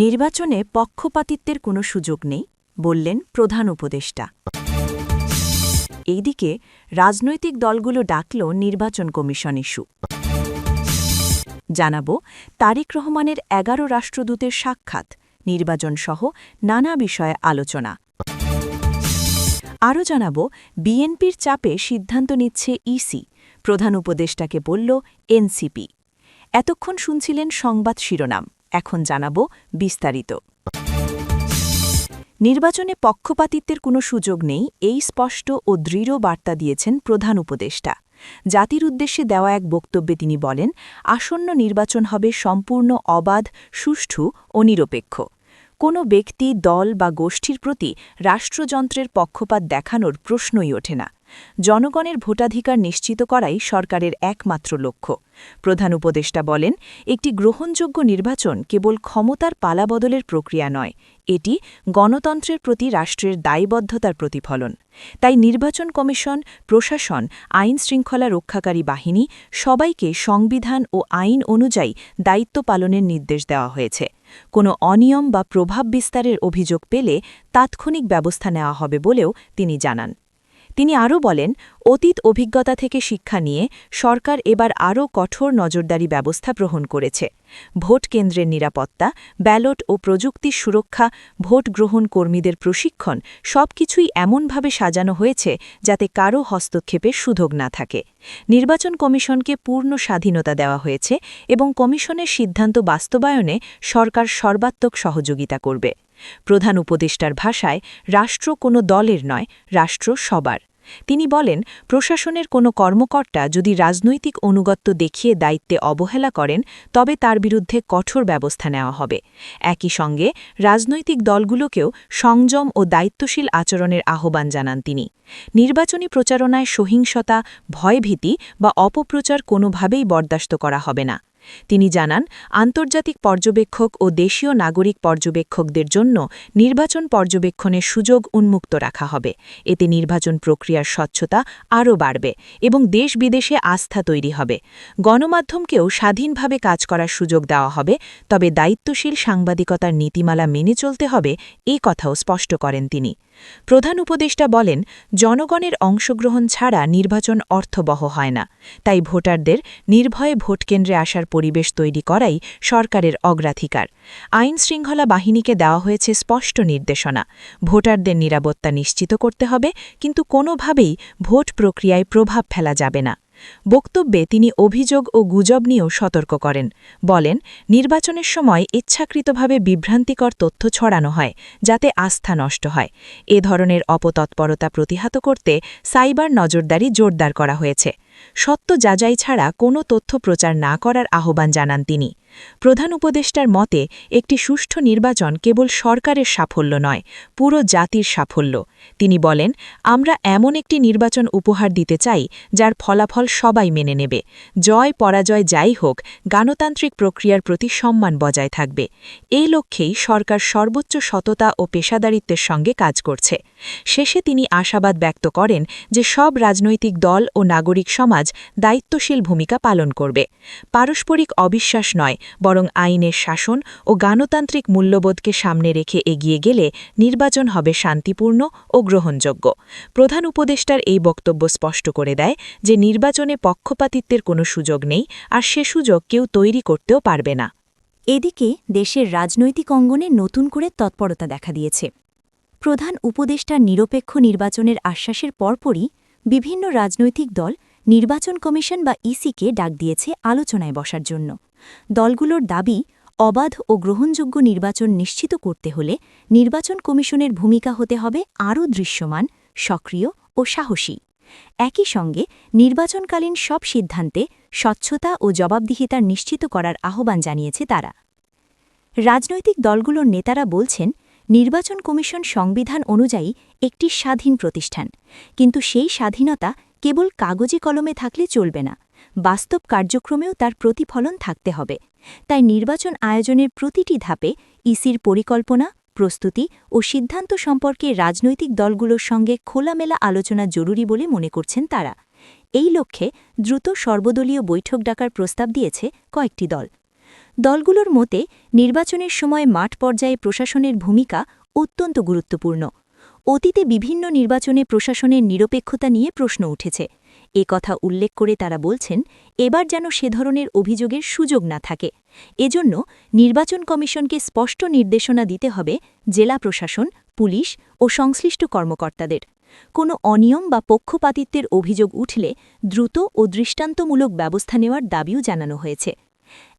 নির্বাচনে পক্ষপাতিত্বের কোনো সুযোগ নেই, বললেন প্রধান উপদেষ্টা। এইদিকে রাজনৈতিক দলগুলো ডাকল নির্বাচন কমিশন ইস্যু। জানাব তারেক রহমানের ১১ রাষ্ট্রদূতের সাক্ষাৎ, নির্বাচনসহ নানা বিষয়ে আলোচনা। আরও জানাব বিএনপির চাপে সিদ্ধান্ত নিচ্ছে ইসি, প্রধান উপদেষ্টাকে বলল এনসিপি। এতক্ষণ শুনছিলেন সংবাদ শিরোনাম, এখন জানাব বিস্তারিত। নির্বাচনে পক্ষপাতিত্বের কোনো সুযোগ নেই, এই স্পষ্ট ও দৃঢ় বার্তা দিয়েছেন প্রধান উপদেষ্টা। জাতির উদ্দেশ্যে দেওয়া এক বক্তব্যে তিনি বলেন, আসন্ন নির্বাচন হবে সম্পূর্ণ অবাধ, সুষ্ঠু ও নিরপেক্ষ। কোনো ব্যক্তি, দল বা গোষ্ঠীর প্রতি রাষ্ট্রযন্ত্রের পক্ষপাত দেখানোর প্রশ্নই ওঠে না। জনগণের ভোটাধিকার নিশ্চিত করাই সরকারের একমাত্র লক্ষ্য। প্রধান উপদেষ্টা বলেন, একটি গ্রহণযোগ্য নির্বাচন কেবল ক্ষমতার পালাবদলের প্রক্রিয়া নয়, এটি গণতন্ত্রের প্রতি রাষ্ট্রের দায়বদ্ধতার প্রতিফলন। তাই নির্বাচন কমিশন, প্রশাসন, আইন-শৃঙ্খলা রক্ষাকারী বাহিনী সবাইকে সংবিধান ও আইন অনুযায়ী দায়িত্ব পালনের নির্দেশ দেওয়া হয়েছে। কোনো অনিয়ম বা প্রভাব বিস্তারের অভিযোগ পেলে তাৎক্ষণিক ব্যবস্থা নেওয়া হবে বলেও তিনি জানান। তিনি আরও বলেন, অতীত অভিজ্ঞতা থেকে শিক্ষা নিয়ে সরকার এবার আরও কঠোর নজরদারি ব্যবস্থা গ্রহণ করেছে। ভোট কেন্দ্রের নিরাপত্তা, ব্যালট ও প্রযুক্তির সুরক্ষা, ভোট গ্রহণ কর্মীদের প্রশিক্ষণ সবকিছুই এমনভাবে সাজানো হয়েছে যাতে কারও হস্তক্ষেপের সুযোগ না থাকে। নির্বাচন কমিশনকে পূর্ণ স্বাধীনতা দেওয়া হয়েছে এবং কমিশনের সিদ্ধান্ত বাস্তবায়নে সরকার সর্বাত্মক সহযোগিতা করবে। প্রধান উপদেষ্টার ভাষায়, রাষ্ট্র কোনো দলের নয়, রাষ্ট্র সবার। তিনি বলেন, প্রশাসনের কোনো কর্মকর্তা যদি রাজনৈতিক অনুগত্য দেখিয়ে দায়িত্বে অবহেলা করেন তবে তার বিরুদ্ধে কঠোর ব্যবস্থা নেওয়া হবে। একই সঙ্গে রাজনৈতিক দলগুলোকেও সংযম ও দায়িত্বশীল আচরণের আহ্বান জানান তিনি। নির্বাচনী প্রচারণায় সহিংসতা, ভয়ভীতি বা অপপ্রচার কোনোভাবেই বরদাস্ত করা হবে না। তিনি জানান, আন্তর্জাতিক পর্যবেক্ষক ও দেশীয় নাগরিক পর্যবেক্ষকদের জন্য নির্বাচন পর্যবেক্ষণের সুযোগ উন্মুক্ত রাখা হবে। এতে নির্বাচন প্রক্রিয়ার স্বচ্ছতা আরও বাড়বে এবং দেশ বিদেশে আস্থা তৈরি হবে। গণমাধ্যমকেও স্বাধীনভাবে কাজ করার সুযোগ দেওয়া হবে, তবে দায়িত্বশীল সাংবাদিকতার নীতিমালা মেনে চলতে হবে, এই কথাও স্পষ্ট করেন তিনি। প্রধান উপদেষ্টা বলেন, জনগণের অংশগ্রহণ ছাড়া নির্বাচন অর্থবহ হয় না। তাই ভোটারদের নির্ভয়ে ভোটকেন্দ্রে আসার পরিবেশ তৈরি করাই সরকারের অগ্রাধিকার। আইন-শৃঙ্খলা বাহিনীকে দেওয়া হয়েছে স্পষ্ট নির্দেশনা। ভোটারদের নিরাপত্তা নিশ্চিত করতে হবে, কিন্তু কোনোভাবেই ভোট প্রক্রিয়ায় প্রভাব ফেলা যাবে না। বক্তব্যে তিনি অভিযোগ ও গুজব নিয়েও সতর্ক করেন। বলেন, নির্বাচনের সময় ইচ্ছাকৃতভাবে বিভ্রান্তিকর তথ্য ছড়ানো হয়, যাতে আস্থা নষ্ট হয়। এ ধরনের অপতৎপরতা প্রতিহত করতে সাইবার নজরদারি জোরদার করা হয়েছে। সত্য যাচাই ছাড়া কোনো তথ্য প্রচার না করার আহ্বান জানান তিনি। প্রধান উপদেষ্টার মতে, একটি সুষ্ঠু নির্বাচন কেবল সরকারের সাফল্য নয়, পুরো জাতির সাফল্য। তিনি বলেন, আমরা এমন একটি নির্বাচন উপহার দিতে চাই যার ফলাফল সবাই মেনে নেবে। জয় পরাজয় যাই হোক, গণতান্ত্রিক প্রক্রিয়ার প্রতি সম্মান বজায় থাকবে। এই লক্ষ্যেই সরকার সর্বোচ্চ সততা ও পেশাদারিত্বের সঙ্গে কাজ করছে। শেষে তিনি আশাবাদ ব্যক্ত করেন যে সব রাজনৈতিক দল ও নাগরিক সমাজ দায়িত্বশীল ভূমিকা পালন করবে। পারস্পরিক অবিশ্বাস নয়, বরং আইনের শাসন ও গণতান্ত্রিক মূল্যবোধকে সামনে রেখে এগিয়ে গেলে নির্বাচন হবে শান্তিপূর্ণ ও গ্রহণযোগ্য। প্রধান উপদেষ্টার এই বক্তব্য স্পষ্ট করে দেয় যে নির্বাচনে পক্ষপাতিত্বের কোনো সুযোগ নেই, আর সে সুযোগ কেউ তৈরি করতেও পারবে না। এদিকে দেশের রাজনৈতিক অঙ্গনে নতুন করে তৎপরতা দেখা দিয়েছে। প্রধান উপদেষ্টার নিরপেক্ষ নির্বাচনের আশ্বাসের পরপরই বিভিন্ন রাজনৈতিক দল নির্বাচন কমিশন বা ইসিকে ডাক দিয়েছে আলোচনায় বসার জন্য। দলগুলোর দাবি, অবাধ ও গ্রহণযোগ্য নির্বাচন নিশ্চিত করতে হলে নির্বাচন কমিশনের ভূমিকা হতে হবে আরও দৃশ্যমান, সক্রিয় ও সাহসী। একই সঙ্গে নির্বাচনকালীন সব সিদ্ধান্তে স্বচ্ছতা ও জবাবদিহিতার নিশ্চিত করার আহ্বান জানিয়েছে তারা। রাজনৈতিক দলগুলোর নেতারা বলছেন, নির্বাচন কমিশন সংবিধান অনুযায়ী একটি স্বাধীন প্রতিষ্ঠান, কিন্তু সেই স্বাধীনতা কেবল কাগজে কলমে থাকলে চলবে না, বাস্তব কার্যক্রমেও তার প্রতিফলন থাকতে হবে। তাই নির্বাচন আয়োজনের প্রতিটি ধাপে ইসির পরিকল্পনা, প্রস্তুতি ও সিদ্ধান্ত সম্পর্কে রাজনৈতিক দলগুলোর সঙ্গে খোলামেলা আলোচনা জরুরি বলে মনে করছেন তারা। এই লক্ষ্যে দ্রুত সর্বদলীয় বৈঠক ডাকার প্রস্তাব দিয়েছে কয়েকটি দল। দলগুলোর মতে নির্বাচনের সময় মাঠ পর্যায়ে প্রশাসনের ভূমিকা অত্যন্ত গুরুত্বপূর্ণ। অতীতে বিভিন্ন নির্বাচনে প্রশাসনের নিরপেক্ষতা নিয়ে প্রশ্ন উঠেছে। কথা উল্লেখ করে তারা বলছেন, এবার যেন সে ধরনের অভিযোগের সুযোগ না থাকে। এজন্য নির্বাচন কমিশনকে স্পষ্ট নির্দেশনা দিতে হবে জেলা প্রশাসন, পুলিশ ও সংশ্লিষ্ট কর্মকর্তাদের। কোনো অনিয়ম বা পক্ষপাতিত্বের অভিযোগ উঠলে দ্রুত ও দৃষ্টান্তমূলক ব্যবস্থা নেওয়ার দাবিও জানানো হয়েছে।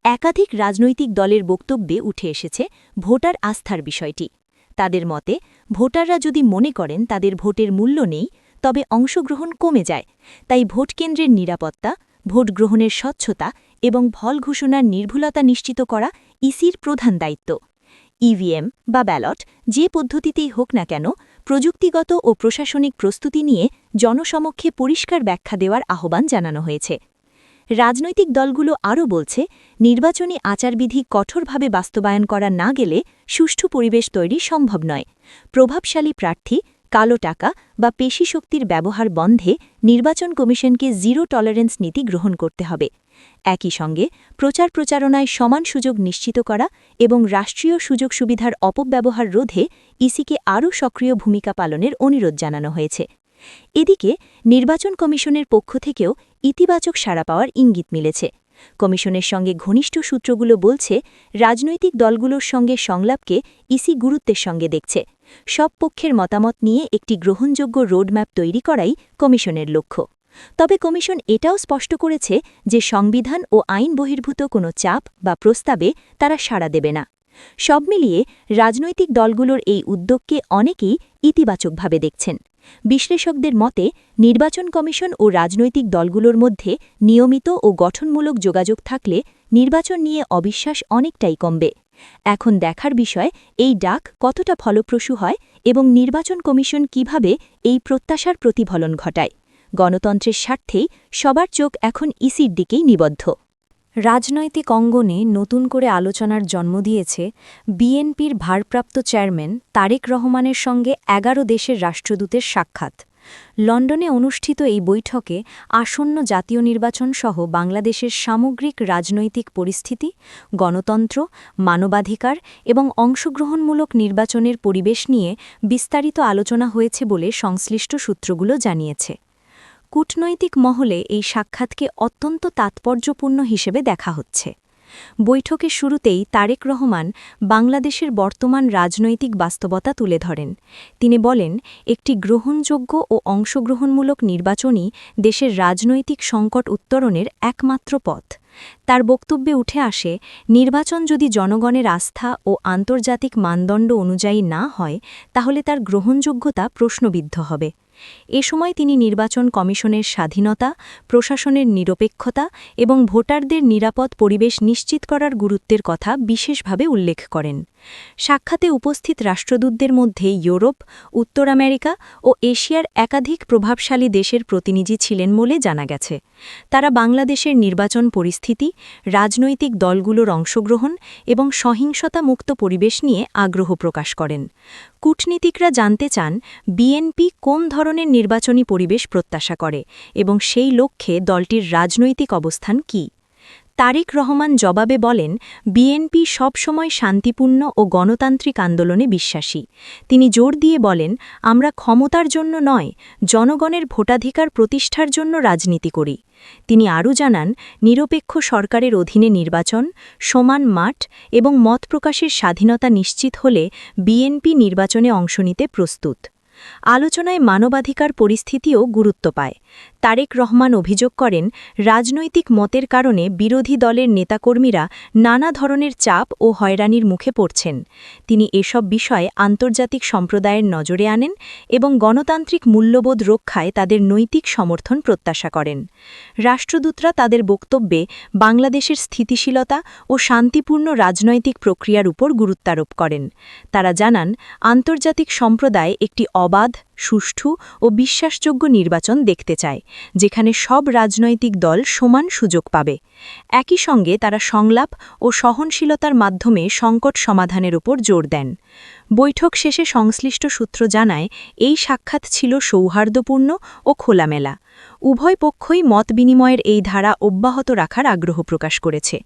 একাধিক রাজনৈতিক দলের বক্তব্যে উঠে এসেছে ভোটার আস্থার বিষয়টি। তাদের মতে, ভোটাররা যদি মনে করেন তাদের ভোটের মূল্য নেই, তবে অংশগ্রহণ কমে যায়। তাই ভোটকেন্দ্রের নিরাপত্তা, ভোট গ্রহণের স্বচ্ছতা এবং ফল ঘোষণার নির্ভুলতা নিশ্চিত করা ইসির প্রধান দায়িত্ব। ইভিএম বা ব্যালট যে পদ্ধতিতেই হোক না কেন, প্রযুক্তিগত ও প্রশাসনিক প্রস্তুতি নিয়ে জনসমক্ষে পরিষ্কার ব্যাখ্যা দেওয়ার আহ্বান জানানো হয়েছে। রাজনৈতিক দলগুলো আরও বলছে, নির্বাচনী আচারবিধি কঠোরভাবে বাস্তবায়ন করা না গেলে সুষ্ঠু পরিবেশ তৈরি সম্ভব নয়। প্রভাবশালী প্রার্থী, কালো টাকা বা পেশিশক্তির ব্যবহার বন্ধে নির্বাচন কমিশনকে জিরো টলারেন্স নীতি গ্রহণ করতে হবে। একই সঙ্গে প্রচার প্রচারণায় সমান সুযোগ নিশ্চিত করা এবং রাষ্ট্রীয় সুযোগ সুবিধার অপব্যবহার রোধে ইসিকে আরও সক্রিয় ভূমিকা পালনের অনুরোধ জানানো হয়েছে। এদিকে নির্বাচন কমিশনের পক্ষ থেকেও ইতিবাচক সাড়া পাওয়ার ইঙ্গিত মিলেছে। কমিশনের সঙ্গে ঘনিষ্ঠ সূত্রগুলো বলছে, রাজনৈতিক দলগুলোর সঙ্গে সংলাপকে ইসি গুরুত্বের সঙ্গে দেখছে। সব পক্ষের মতামত নিয়ে একটি গ্রহণযোগ্য রোডম্যাপ তৈরি করাই কমিশনের লক্ষ্য। তবে কমিশন এটাও স্পষ্ট করেছে যে সংবিধান ও আইন বহির্ভূত কোনো চাপ বা প্রস্তাবে তারা সাড়া দেবে না। সব মিলিয়ে রাজনৈতিক দলগুলোর এই উদ্যোগকে অনেকেই ইতিবাচকভাবে দেখছেন। বিশ্লেষকদের মতে, নির্বাচন কমিশন ও রাজনৈতিক দলগুলোর মধ্যে নিয়মিত ও গঠনমূলক যোগাযোগ থাকলে নির্বাচন নিয়ে অবিশ্বাস অনেকটাই কমবে। এখন দেখার বিষয় এই ডাক কতটা ফলপ্রসূ হয় এবং নির্বাচন কমিশন কিভাবে এই প্রত্যাশার প্রতিফলন ঘটায়। গণতন্ত্রের স্বার্থেই সবার চোখ এখন ইসির দিকেই নিবদ্ধ। রাজনৈতিক অঙ্গনে নতুন করে আলোচনার জন্ম দিয়েছে বিএনপির ভারপ্রাপ্ত চেয়ারম্যান তারেক রহমানের সঙ্গে ১১ দেশের রাষ্ট্রদূতের সাক্ষাৎ। লন্ডনে অনুষ্ঠিত এই বৈঠকে আসন্ন জাতীয় নির্বাচন সহ বাংলাদেশের সামগ্রিক রাজনৈতিক পরিস্থিতি, গণতন্ত্র, মানবাধিকার এবং অংশগ্রহণমূলক নির্বাচনের পরিবেশ নিয়ে বিস্তারিত আলোচনা হয়েছে বলে সংশ্লিষ্ট সূত্রগুলো জানিয়েছে। কূটনৈতিক মহলে এই সাক্ষাৎকে অত্যন্ত তাৎপর্যপূর্ণ হিসেবে দেখা হচ্ছে। বৈঠকের শুরুতেই তারেক রহমান বাংলাদেশের বর্তমান রাজনৈতিক বাস্তবতা তুলে ধরেন। তিনি বলেন, একটি গ্রহণযোগ্য ও অংশগ্রহণমূলক নির্বাচনই দেশের রাজনৈতিক সংকট উত্তরণের একমাত্র পথ। তার বক্তব্যে উঠে আসে, নির্বাচন যদি জনগণের আস্থা ও আন্তর্জাতিক মানদণ্ড অনুযায়ী না হয়, তাহলে তার গ্রহণযোগ্যতা প্রশ্নবিদ্ধ হবে। এ সময় তিনি নির্বাচন কমিশনের স্বাধীনতা, প্রশাসনের নিরপেক্ষতা এবং ভোটারদের নিরাপদ পরিবেশ নিশ্চিত করার গুরুত্বের কথা বিশেষভাবে উল্লেখ করেন। সাক্ষাতে উপস্থিত রাষ্ট্রদূতদের মধ্যে ইউরোপ, উত্তর আমেরিকা ও এশিয়ার একাধিক প্রভাবশালী দেশের প্রতিনিধি ছিলেন বলে জানা গেছে। তারা বাংলাদেশের নির্বাচন পরিস্থিতি, রাজনৈতিক দলগুলোর অংশগ্রহণ এবং সহিংসতামুক্ত পরিবেশ নিয়ে আগ্রহ প্রকাশ করেন। কূটনীতিকরা জানতে চান, বিএনপি কোন ধরনের নির্বাচনী পরিবেশ প্রত্যাশা করে এবং সেই লক্ষ্যে দলটির রাজনৈতিক অবস্থান কী। তারেক রহমান জবাবে বলেন, বিএনপি সবসময় শান্তিপূর্ণ ও গণতান্ত্রিক আন্দোলনে বিশ্বাসী। তিনি জোর দিয়ে বলেন, আমরা ক্ষমতার জন্য নয়, জনগণের ভোটাধিকার প্রতিষ্ঠার জন্য রাজনীতি করি। তিনি আরও জানান, নিরপেক্ষ সরকারের অধীনে নির্বাচন, সমান মাঠ এবং মত প্রকাশের স্বাধীনতা নিশ্চিত হলে বিএনপি নির্বাচনে অংশ নিতে প্রস্তুত। আলোচনায় মানবাধিকার পরিস্থিতিও গুরুত্ব পায়। তারেক রহমান অভিযোগ করেন, রাজনৈতিক মতের কারণে বিরোধী দলের নেতাকর্মীরা নানা ধরনের চাপ ও হয়রানির মুখে পড়ছেন। তিনি এসব বিষয়ে আন্তর্জাতিক সম্প্রদায়ের নজরে আনেন এবং গণতান্ত্রিক মূল্যবোধ রক্ষায় তাদের নৈতিক সমর্থন প্রত্যাশা করেন। রাষ্ট্রদূতরা তাদের বক্তব্যে বাংলাদেশের স্থিতিশীলতা ও শান্তিপূর্ণ রাজনৈতিক প্রক্রিয়ার উপর গুরুত্বারোপ করেন। তারা জানান, আন্তর্জাতিক সম্প্রদায় একটি অবাধ, সুষ্ঠু ও বিশ্বাসযোগ্য নির্বাচন দেখতে চায়, যেখানে সব রাজনৈতিক দল সমান সুযোগ পাবে। একই সঙ্গে তারা সংলাপ ও সহনশীলতার মাধ্যমে সংকট সমাধানের উপর জোর দেন। বৈঠক শেষে সংশ্লিষ্ট সূত্র জানায়, এই সাক্ষাৎ ছিল সৌহার্দ্যপূর্ণ ও খোলামেলা। উভয় পক্ষই মত বিনিময়ের এই ধারা অব্যাহত রাখার আগ্রহ প্রকাশ করেছে।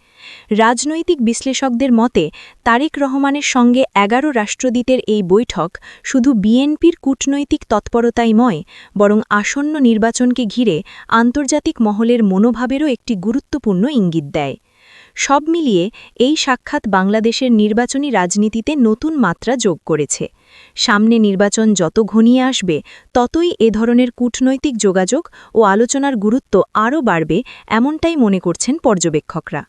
রাজনৈতিক বিশ্লেষকদের মতে, তারেক রহমানের সঙ্গে ১১ রাষ্ট্রদূতের এই বৈঠক শুধু বিএনপির কূটনৈতিক তৎপরতাই নয়, বরং আসন্ন নির্বাচনকে ঘিরে আন্তর্জাতিক মহলের মনোভাবেরও একটি গুরুত্বপূর্ণ ইঙ্গিত দেয়। সব মিলিয়ে এই সাক্ষাৎ বাংলাদেশের নির্বাচনী রাজনীতিতে নতুন মাত্রা যোগ করেছে। সামনে নির্বাচন যত ঘনিয়ে আসবে, ততই এ ধরনের কূটনৈতিক যোগাযোগ ও আলোচনার গুরুত্ব আরও বাড়বে, এমনটাই মনে করছেন পর্যবেক্ষকরা।